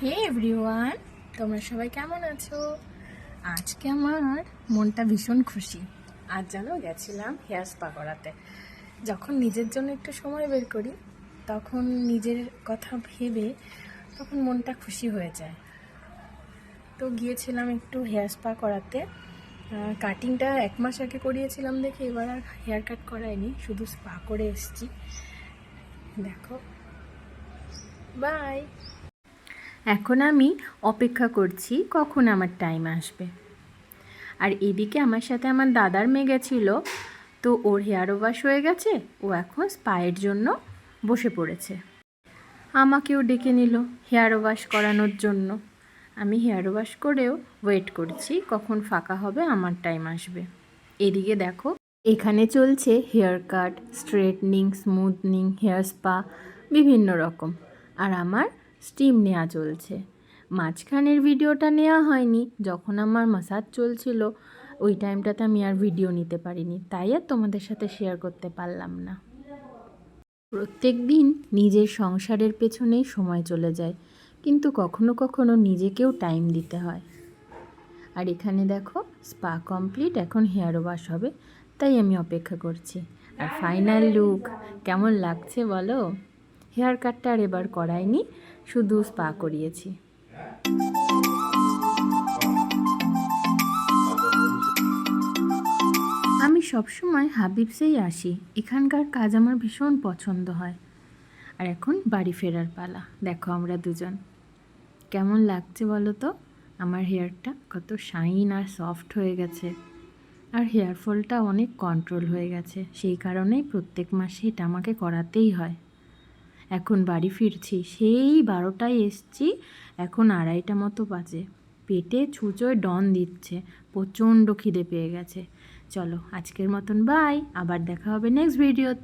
হে everyone, তোমরা সবাই কেমন আছো? আজকে আমার মনটা ভীষণ খুশি। আজ জানো গেছিলাম হেয়ার স্পা করাতে। যখন নিজের জন্য একটু সময় বের করি তখন নিজের কথা ভেবে তখন মনটা খুশি হয়ে যায়। তো গিয়েছিলাম একটু হেয়ার স্পা করাতে। কাটিংটা 1 মাস আগে করিয়েছিলাম দেখে এবার আর হেয়ার কাট করাইনি, শুধু স্পা করে এসেছি। দেখো, বাই। এখন আমি অপেক্ষা করছি কখন আমার টাইম আসবে। আর এদিকে আমার সাথে আমার দাদার মেয়ে গেছিলো, তো ওর হেয়ার ওয়াশ হয়ে গেছে, ও এখন স্পায়ের জন্য বসে পড়েছে। আমাকেও ডেকে নিল হেয়ার ওয়াশ করানোর জন্য। আমি হেয়ার ওয়াশ করেও ওয়েট করছি কখন ফাঁকা হবে, আমার টাইম আসবে। এদিকে দেখো, এখানে চলছে hair cut, straightening, smoothing, hair spa বিভিন্ন রকম। আর আমার স্টিম নেওয়া চলছে। মাঝখানের ভিডিওটা নেওয়া হয়নি, যখন আমার মাসাজ চলছিল ওই টাইমটাতে আমি আর ভিডিও নিতে পারিনি, তাই আর তোমাদের সাথে শেয়ার করতে পারলাম না। প্রত্যেক দিন নিজের সংসারের পেছনেই সময় চলে যায়, কিন্তু কখনো কখনো নিজেকেও টাইম দিতে হয়। আর এখানে দেখো স্পা কমপ্লিট, এখন হেয়ার ওয়াশ হবে, তাই আমি অপেক্ষা করছি। আর ফাইনাল লুক কেমন লাগছে বলো? হেয়ার কাটটা আর এবার করাইনি, শুধু স্পা করিয়েছি। আমি সবসময় হাবিবসেই আসি, এখানকার কাজ আমার ভীষণ পছন্দ হয়। আর এখন বাড়ি ফেরার পালা। দেখো আমরা দুজন কেমন লাগছে বলো তো? আমার হেয়ারটা কত শাইন আর সফট হয়ে গেছে, আর হেয়ার ফলটা অনেক কন্ট্রোল হয়ে গেছে। সেই কারণেই প্রত্যেক মাসে এটা আমাকে করাতেই হয়। এখন বাড়ি ফিরছি, সেই 12টায় এসছি, এখন 2:30 মতো বাজে। পেটে ছুঁচোয় ডন দিচ্ছে, প্রচণ্ড খিদে পেয়ে গেছে। চলো আজকের মতন বাই, আবার দেখা হবে নেক্সট ভিডিওতে।